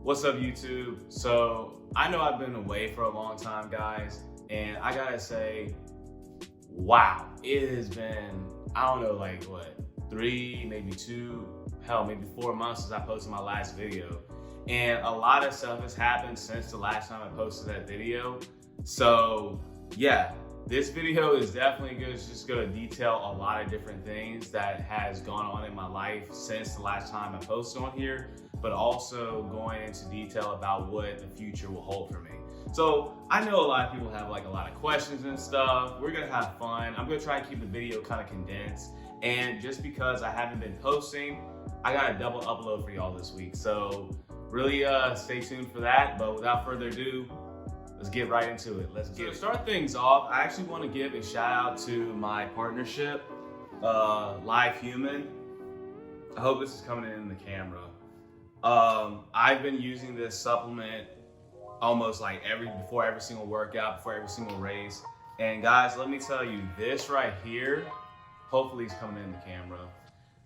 What's up, YouTube? So I know I've been away for a long time, guys, and I gotta say, wow, it has been, I don't know, like what, 3, maybe 2, hell, maybe 4 months since I posted my last video. And a lot of stuff has happened since the last time I posted that video. So yeah, this video is definitely just gonna detail a lot of different things that has gone on in my life since the last time I posted on here, but also going into detail about what the future will hold for me. So I know a lot of people have like a lot of questions and stuff. We're gonna have fun. I'm gonna try and keep the video kind of condensed. And just because I haven't been posting, I got a double upload for y'all this week. So really stay tuned for that. But without further ado, let's get right into it. To start things off, I actually want to give a shout out to my partnership, Live Human. I hope this is coming in the camera. I've been using this supplement almost like before every single workout, before every single race. And guys, let me tell you, this right here, hopefully it's coming in the camera.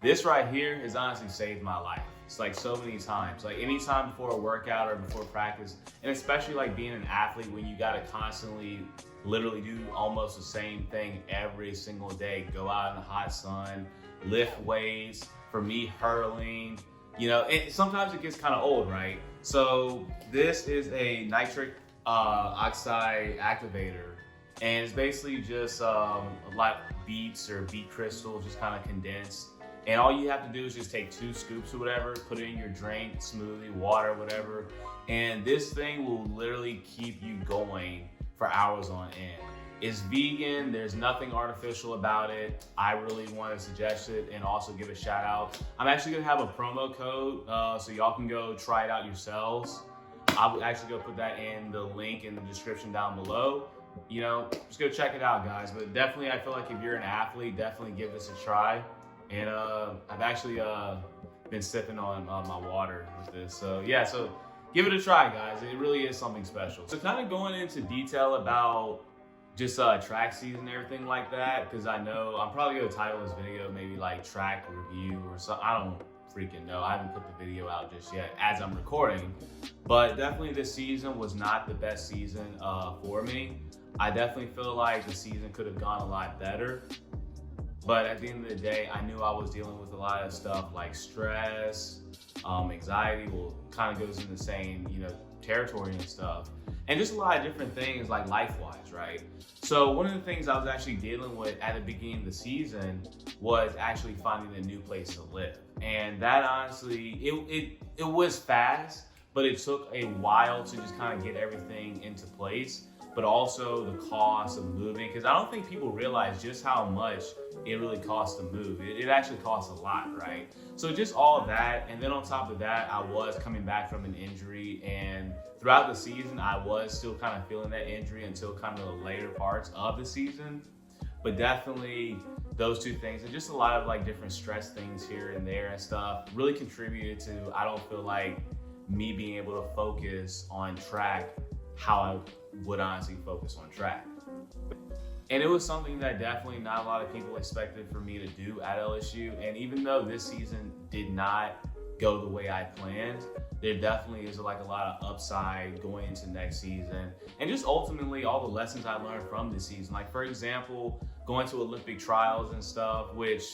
This right here has honestly saved my life. It's like so many times, like anytime before a workout or before practice, and especially like being an athlete when you gotta constantly literally do almost the same thing every single day. Go out in the hot sun, lift weights, for me hurling, you know, sometimes it gets kind of old, right? So this is a nitric oxide activator, and it's basically just a lot of beets or beet crystals, just kind of condensed. And all you have to do is just take 2 scoops or whatever, put it in your drink, smoothie, water, whatever. And this thing will literally keep you going for hours on end. It's vegan, there's nothing artificial about it. I really want to suggest it and also give a shout out. I'm actually gonna have a promo code so y'all can go try it out yourselves. I'll actually go put that in the link in the description down below. You know, just go check it out, guys. But definitely, I feel like if you're an athlete, definitely give this a try. And I've actually been sipping on my water with this. So yeah, so give it a try, guys. It really is something special. So kind of going into detail about just track season and everything like that, because I know I'm probably gonna title this video maybe like track review or something. I don't freaking know. I haven't put the video out just yet as I'm recording. But definitely this season was not the best season for me. I definitely feel like the season could have gone a lot better. But at the end of the day, I knew I was dealing with a lot of stuff like stress, anxiety, well, kind of goes in the same, you know, territory and stuff. And just a lot of different things like life-wise, right? So one of the things I was actually dealing with at the beginning of the season was actually finding a new place to live. And that honestly, it was fast, but it took a while to just kind of get everything into place. But also the cost of moving, because I don't think people realize just how much it really costs to move. It actually costs a lot, right? So just all of that, and then on top of that, I was coming back from an injury, and throughout the season, I was still kind of feeling that injury until kind of the later parts of the season. But definitely those 2 things, and just a lot of like different stress things here and there and stuff, really contributed to, I don't feel like, me being able to focus on track how I would honestly focus on track. And it was something that definitely not a lot of people expected for me to do at LSU. And even though this season did not go the way I planned, there definitely is like a lot of upside going into next season. And just ultimately all the lessons I learned from this season. Like for example, going to Olympic trials and stuff, which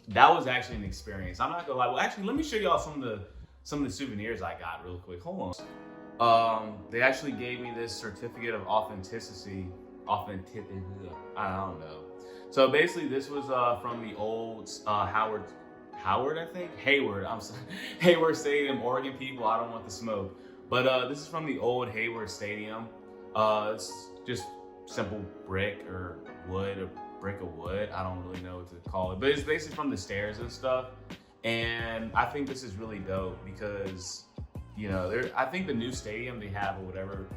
that was actually an experience. I'm not gonna lie. Well, actually, let me show y'all some of the souvenirs I got real quick. Hold on. They actually gave me this certificate of authenticity. I don't know. So basically this was from the old Hayward, I think? Hayward, I'm sorry. Hayward Stadium, Oregon people, I don't want the smoke. But this is from the old Hayward Stadium. It's just simple brick or wood, a brick of wood. I don't really know what to call it, but it's basically from the stairs and stuff. And I think this is really dope because, you know, I think the new stadium they have or whatever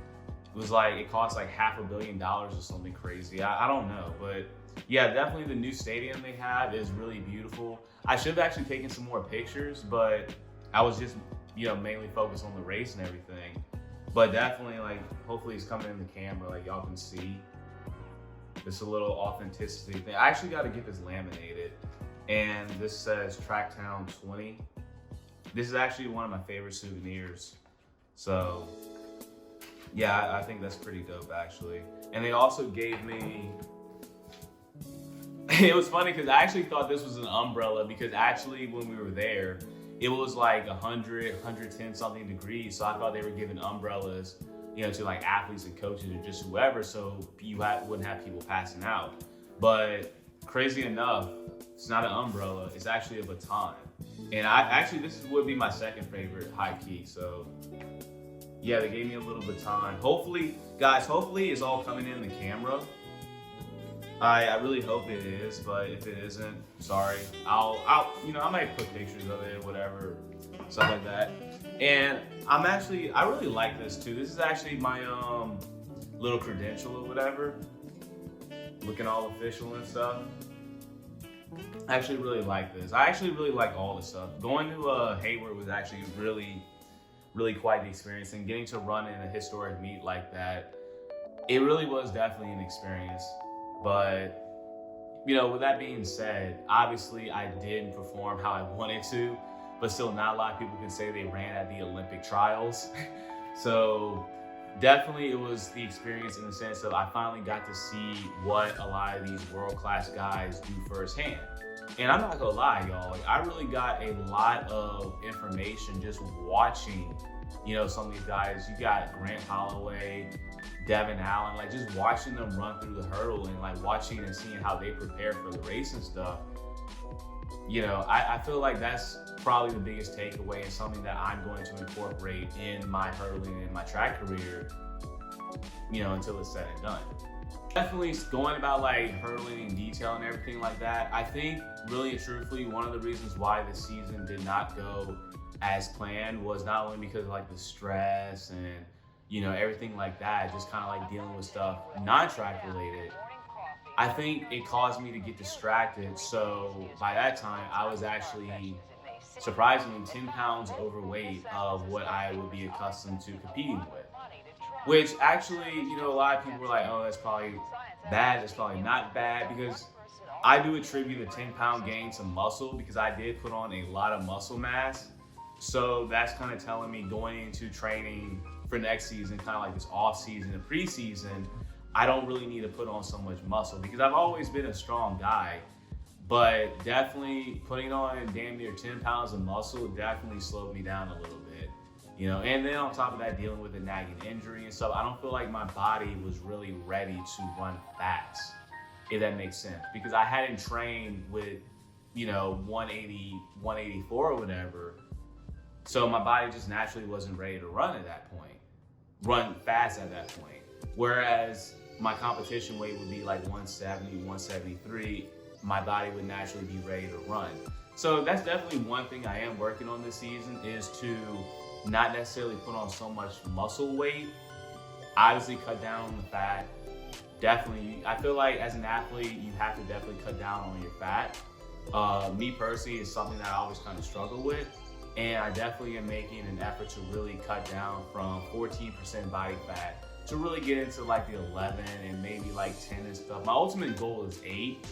was like, it cost like $500 million or something crazy. I don't know, but yeah, definitely the new stadium they have is really beautiful. I should have actually taken some more pictures, but I was just, you know, mainly focused on the race and everything. But definitely, like, hopefully it's coming in the camera, like y'all can see. It's a little authenticity thing. I actually got to get this laminated, and this says Tracktown 20. This is actually one of my favorite souvenirs. So yeah, I think that's pretty dope actually. And they also gave me, it was funny because I actually thought this was an umbrella because actually when we were there, it was like 100, 110 something degrees. So I thought they were giving umbrellas, you know, to like athletes and coaches or just whoever, so you wouldn't have people passing out. But crazy enough, it's not an umbrella, it's actually a baton. And this would be my second favorite high key. So yeah, they gave me a little baton. Hopefully, guys, hopefully it's all coming in the camera. I really hope it is, but if it isn't, sorry. I might put pictures of it, whatever, stuff like that. And I really like this too. This is actually my little credential or whatever, looking all official and stuff. I actually really like this. I actually really like all this stuff. Going to Hayward was actually really quite the experience, and getting to run in a historic meet like that, it really was definitely an experience. But you know, with that being said, obviously I didn't perform how I wanted to, but still not a lot of people can say they ran at the Olympic trials. So definitely it was the experience in the sense of I finally got to see what a lot of these world-class guys do firsthand. And I'm not gonna lie, y'all, like I really got a lot of information just watching, you know, some of these guys. You got Grant Holloway, Devin Allen, like just watching them run through the hurdle and like watching and seeing how they prepare for the race and stuff. You know, I feel like that's probably the biggest takeaway and something that I'm going to incorporate in my hurdling and my track career, you know, until it's said and done. Definitely going about like hurdling in detail and everything like that. I think really and truthfully, one of the reasons why the season did not go as planned was not only because of like the stress and, you know, everything like that, just kind of like dealing with stuff non-track related. I think it caused me to get distracted. So by that time, I was actually surprisingly 10 pounds overweight of what I would be accustomed to competing with. Which actually, you know, a lot of people were like, oh, that's probably bad. That's probably not bad, because I do attribute the 10-pound gain to muscle, because I did put on a lot of muscle mass. So that's kind of telling me going into training for next season, kind of like this off season and preseason, I don't really need to put on so much muscle, because I've always been a strong guy, but definitely putting on damn near 10 pounds of muscle definitely slowed me down a little bit. You know, and then on top of that, dealing with a nagging injury and stuff, I don't feel like my body was really ready to run fast, if that makes sense. Because I hadn't trained with, you know, 180, 184 or whatever. So my body just naturally wasn't ready to run at that point, run fast at that point. Whereas my competition weight would be like 170, 173, my body would naturally be ready to run. So that's definitely one thing I am working on this season, is to not necessarily put on so much muscle weight. Obviously cut down on the fat. Definitely, I feel like as an athlete, you have to definitely cut down on your fat. Me personally, is something that I always kind of struggle with. And I definitely am making an effort to really cut down from 14% body fat to really get into like the 11 and maybe like 10 and stuff. My ultimate goal is 8,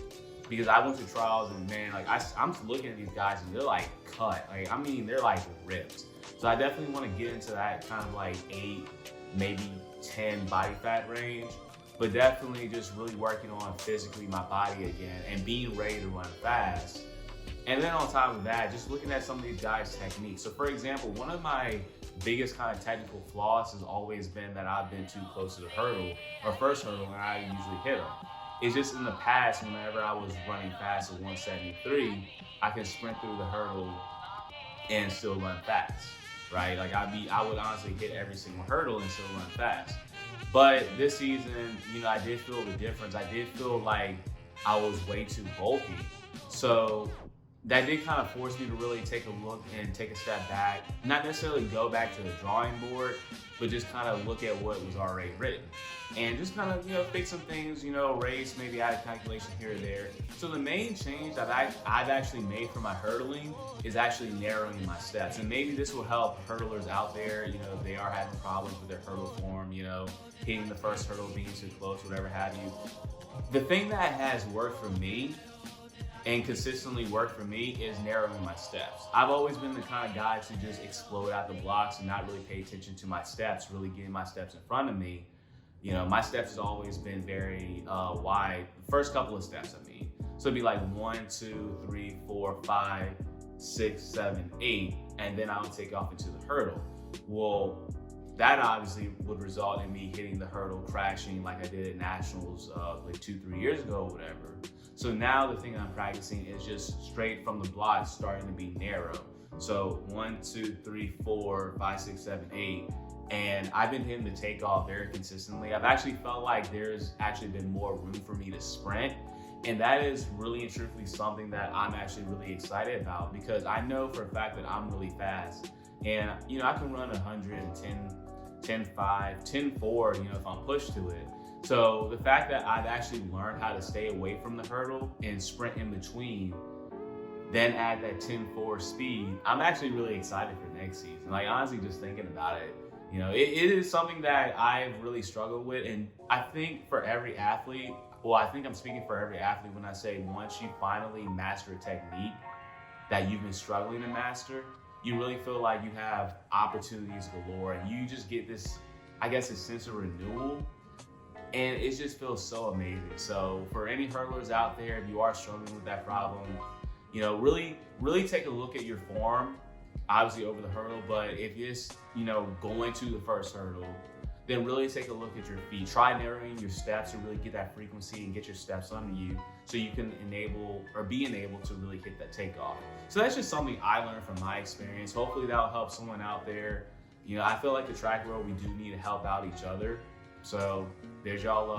because I went to trials and man, like I'm looking at these guys and they're like cut. Like, I mean, they're like ripped. So I definitely want to get into that kind of like 8, maybe 10 body fat range, but definitely just really working on physically my body again and being ready to run fast. And then on top of that, just looking at some of these guys' techniques. So for example, one of my biggest kind of technical flaws has always been that I've been too close to the hurdle, or first hurdle, and I usually hit them. It's just in the past, whenever I was running fast at 173, I can sprint through the hurdle and still run fast, right? Like I would honestly hit every single hurdle and still run fast. But this season, you know, I did feel the difference. I did feel like I was way too bulky. So that did kind of force me to really take a look and take a step back. Not necessarily go back to the drawing board, but just kind of look at what was already written. And just kind of, you know, fix some things, you know, race, maybe add a calculation here or there. So the main change that I've actually made for my hurdling is actually narrowing my steps. And maybe this will help hurdlers out there, you know, if they are having problems with their hurdle form, you know, hitting the first hurdle, being too close, whatever have you. The thing that has worked for me and consistently work for me is narrowing my steps. I've always been the kind of guy to just explode out the blocks and not really pay attention to my steps, really getting my steps in front of me. You know, my steps has always been very wide. The first couple of steps, I mean. So it'd be like 1, 2, 3, 4, 5, 6, 7, 8, and then I would take off into the hurdle. Well, that obviously would result in me hitting the hurdle, crashing like I did at nationals like 2-3 years ago or whatever. So now the thing I'm practicing is just straight from the blocks, starting to be narrow. So 1, 2, 3, 4, 5, 6, 7, 8. And I've been hitting the takeoff very consistently. I've actually felt like there's actually been more room for me to sprint. And that is really and truthfully something that I'm actually really excited about, because I know for a fact that I'm really fast. And, you know, I can run 110, 10.5, 10.4, you know, if I'm pushed to it. So the fact that I've actually learned how to stay away from the hurdle and sprint in between, then add that 10.4 speed, I'm actually really excited for next season. Like, honestly, just thinking about it, you know, it is something that I've really struggled with. And I think for every athlete, well, I think I'm speaking for every athlete when I say once you finally master a technique that you've been struggling to master, you really feel like you have opportunities galore, and you just get this, I guess, a sense of renewal. And it just feels so amazing. So for any hurdlers out there, if you are struggling with that problem, you know, really take a look at your form, obviously over the hurdle, but if it's, you know, going to the first hurdle, then really take a look at your feet. Try narrowing your steps to really get that frequency and get your steps under you so you can be enabled to really hit that takeoff. So that's just something I learned from my experience. Hopefully that'll help someone out there. You know, I feel like the track world, we do need to help out each other. So there's y'all,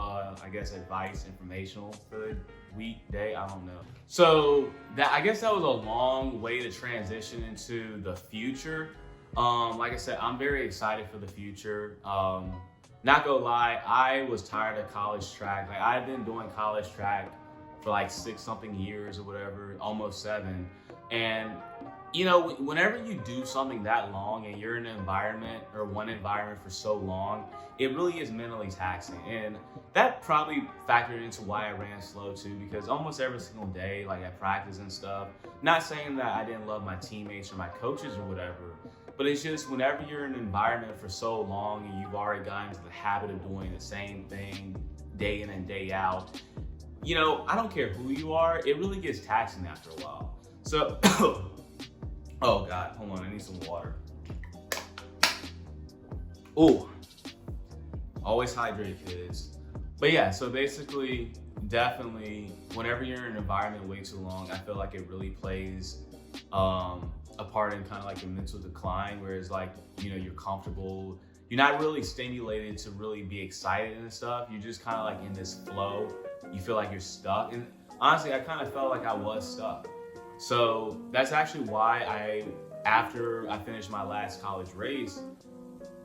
I guess, advice, informational for the weekday, I don't know. So I guess that was a long way to transition into the future. Like I said, I'm very excited for the future. Not gonna lie, I was tired of college track. Like, I've been doing college track for like 6-something years or whatever, almost 7. And you know, whenever you do something that long and you're in an environment or one environment for so long, it really is mentally taxing. And that probably factored into why I ran slow too, because almost every single day, like at practice and stuff, not saying that I didn't love my teammates or my coaches or whatever, but it's just whenever you're in an environment for so long and you've already gotten into the habit of doing the same thing day in and day out, you know, I don't care who you are, it really gets taxing after a while. So, oh God, hold on, I need some water. Ooh, always hydrate, kids. But yeah, so basically, definitely, whenever you're in an environment way too long, I feel like it really plays a part in kind of like a mental decline, whereas like, you know, you're comfortable, you're not really stimulated to really be excited and stuff. You're just kind of like in this flow. You feel like you're stuck. And honestly, I kind of felt like I was stuck. So that's actually why after I finished my last college race,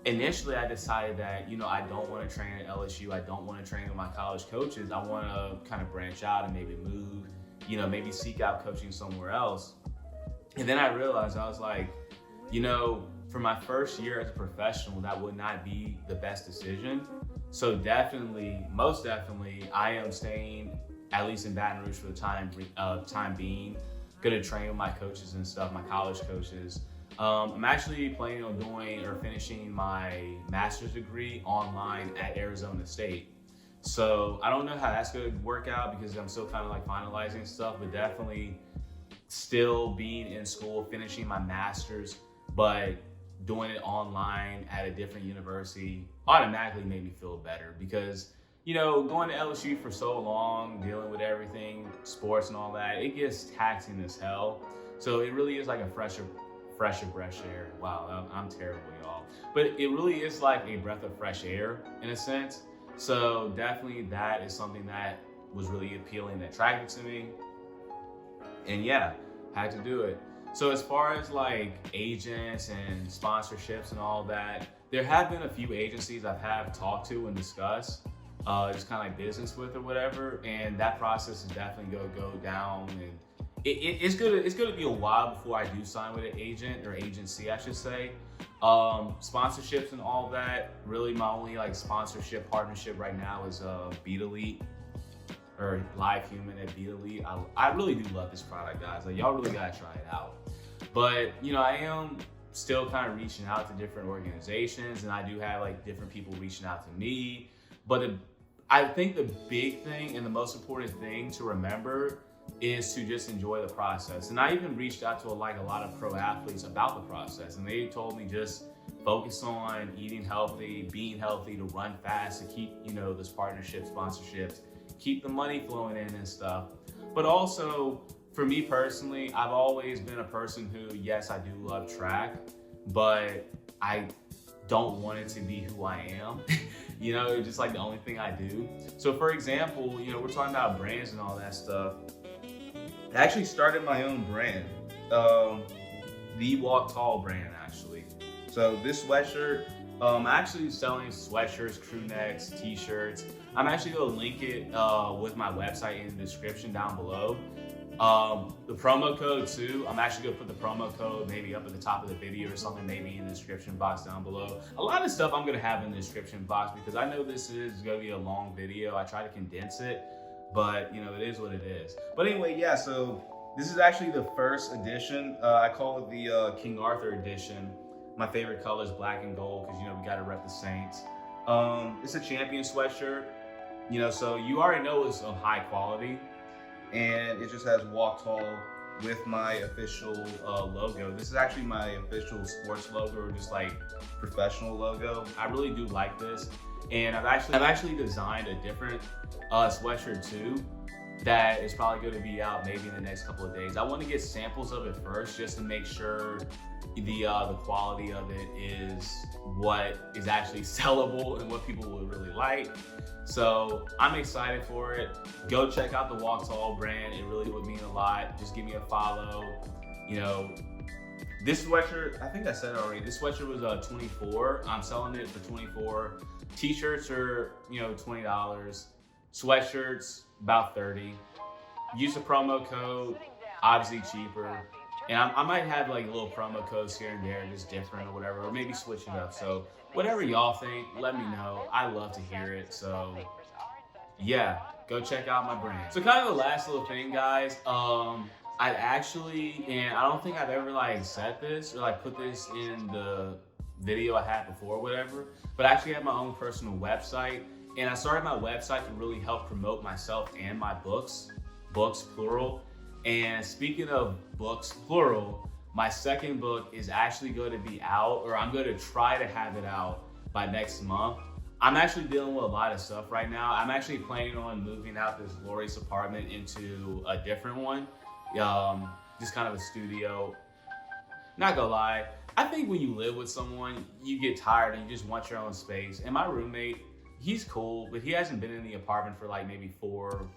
initially I decided that, you know, I don't want to train at LSU. I don't want to train with my college coaches. I want to kind of branch out and maybe move, you know, maybe seek out coaching somewhere else. And then I realized, I was like, you know, for my first year as a professional, that would not be the best decision. So definitely, most definitely, I am staying at least in Baton Rouge for the time being. Gonna train with my coaches and stuff, my college coaches. I'm actually planning on doing or finishing my master's degree online at Arizona State. So I don't know how that's gonna work out because I'm still kind of like finalizing stuff, but definitely still being in school, finishing my master's, but doing it online at a different university automatically made me feel better because, you know, going to LSU for so long, dealing with everything, sports and all that, it gets taxing as hell. So it really is like a fresher breath of air. Wow, I'm terrible, y'all. But it really is like a breath of fresh air in a sense. So definitely that is something that was really appealing, that attracted to me. And yeah, had to do it. So as far as like agents and sponsorships and all that, there have been a few agencies I've talked to and discussed. Just kind of like business with or whatever, and that process is definitely gonna go down, and it's gonna be a while before I do sign with an agent or agency, I should say. Sponsorships and all that, really my only like sponsorship partnership right now is Beat Elite, or Live Human at Be Elite. I really do love this product, guys. Like, y'all really gotta try it out. But, you know, I am still kind of reaching out to different organizations, and I do have like different people reaching out to me. But I think the big thing and the most important thing to remember is to just enjoy the process. And I even reached out to a lot of pro athletes about the process, and they told me just focus on eating healthy, being healthy, to run fast, to keep, you know, this partnership, sponsorships, keep the money flowing in and stuff. But also, for me personally, I've always been a person who, yes, I do love track, but I don't want it to be who I am. You know, it's just like the only thing I do. So for example, you know, we're talking about brands and all that stuff. I actually started my own brand, the Walk Tall brand, actually. So this sweatshirt, I'm actually selling sweatshirts, crew necks, t-shirts. I'm actually gonna link it with my website in the description down below. The promo code too, I'm actually gonna put the promo code maybe up at the top of the video or something, maybe in the description box down below. A lot of stuff I'm gonna have in the description box because I know this is gonna be a long video. I try to condense it, but you know, it is what it is. But anyway, yeah, so this is actually the first edition. I call it the King Arthur edition. My favorite color is black and gold because, you know, we gotta rep the Saints. It's a champion sweatshirt, you know, so you already know it's of high quality. And it just has Walk Tall with my official logo. This is actually my official sports logo, or just like professional logo. I really do like this. And I've actually designed a different sweatshirt too that is probably going to be out maybe in the next couple of days. I want to get samples of it first just to make sure the quality of it is what is actually sellable and what people will really like. So I'm excited for it. Go check out the Walk Tall brand. It really would mean a lot. Just give me a follow. You know, this sweatshirt, I think I said it already, this sweatshirt was $24. I'm selling it for $24. T-shirts are, you know, $20. Sweatshirts, about $30. Use the promo code, obviously cheaper. And I might have like little promo codes here and there, just different or whatever, or maybe switch it up. So whatever y'all think, let me know. I love to hear it. So yeah, go check out my brand. So kind of the last little thing, guys. I actually, and I don't think I've ever like said this or like put this in the video I had before or whatever, but I actually have my own personal website. And I started my website to really help promote myself and my books plural. And speaking of books plural, my second book is actually going to be out, or I'm going to try to have it out by next month. I'm actually dealing with a lot of stuff right now. I'm actually planning on moving out this glorious apartment into a different one. Just kind of a studio. Not gonna lie, I think when you live with someone, you get tired and you just want your own space. And my roommate, he's cool, but he hasn't been in the apartment for like maybe 4-5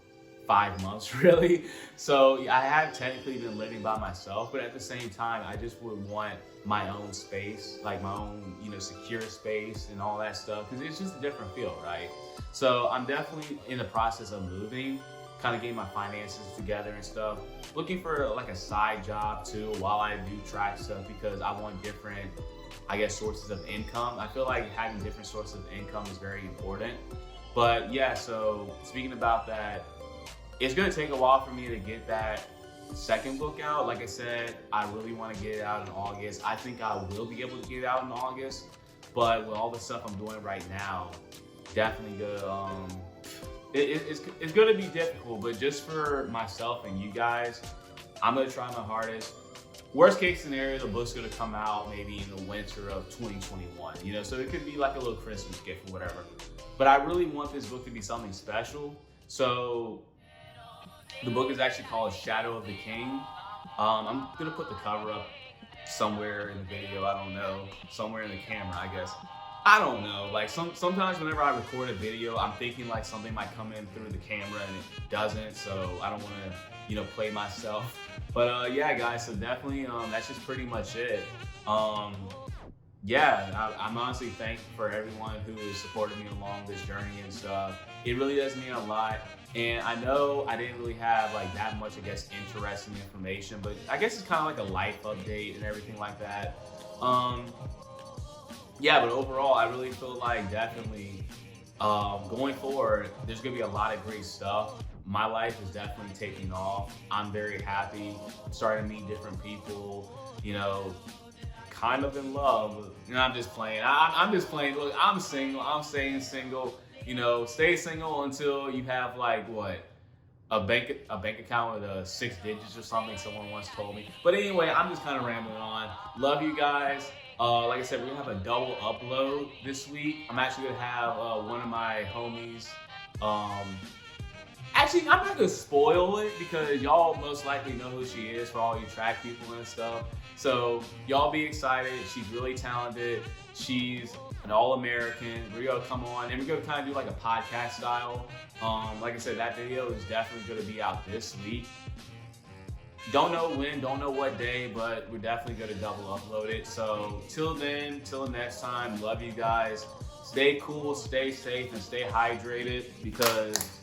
months really. So I have technically been living by myself, but at the same time, I just would want my own space, like my own, you know, secure space and all that stuff, because it's just a different feel, right? So I'm definitely in the process of moving, kind of getting my finances together and stuff. Looking for like a side job too while I do track stuff, because I want different, I guess, sources of income. I feel like having different sources of income is very important. But yeah, so speaking about that, it's gonna take a while for me to get that second book out. Like I said, I really want to get it out in August. I think I will be able to get it out in August, but with all the stuff I'm doing right now, definitely good. It's gonna be difficult, but just for myself and you guys, I'm gonna try my hardest. Worst case scenario, the book's gonna come out maybe in the winter of 2021, you know, so it could be like a little Christmas gift or whatever. But I really want this book to be something special. So the book is actually called Shadow of the King. I'm gonna put the cover up somewhere in the video, I don't know, somewhere in the camera, I guess. I don't know, like sometimes whenever I record a video, I'm thinking like something might come in through the camera and it doesn't, so I don't wanna, you know, play myself. But yeah, guys, so definitely, that's just pretty much it. Yeah, I'm honestly thankful for everyone who has supported me along this journey and stuff. It really does mean a lot. And I know I didn't really have like that much, I guess, interesting information, but I guess it's kind of like a life update and everything like that. Yeah, but overall, I really feel like definitely going forward, there's gonna be a lot of great stuff. my life is definitely taking off. I'm very happy. I'm starting to meet different people, kind of in love. I'm just playing. I'm just playing. Look, I'm single. I'm staying single. Stay single until you have like what? A bank account with 6 digits or something, someone once told me. But anyway, I'm just kind of rambling on. Love you guys. Like I said, we're gonna have a double upload this week. I'm actually gonna have one of my homies. Actually, I'm not gonna spoil it because y'all most likely know who she is for all you track people and stuff. So y'all be excited. She's really talented. She's an all-American. We're gonna come on and we're gonna kind of do like a podcast style. Like I said, that video is definitely gonna be out this week. Don't know when, don't know what day, but we're definitely gonna double upload it. So till then, till next time, love you guys. Stay cool, stay safe, and stay hydrated because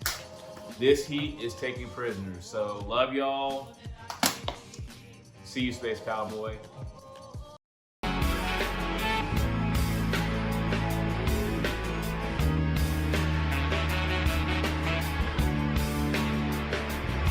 this heat is taking prisoners. So love y'all. See you, Space Cowboy.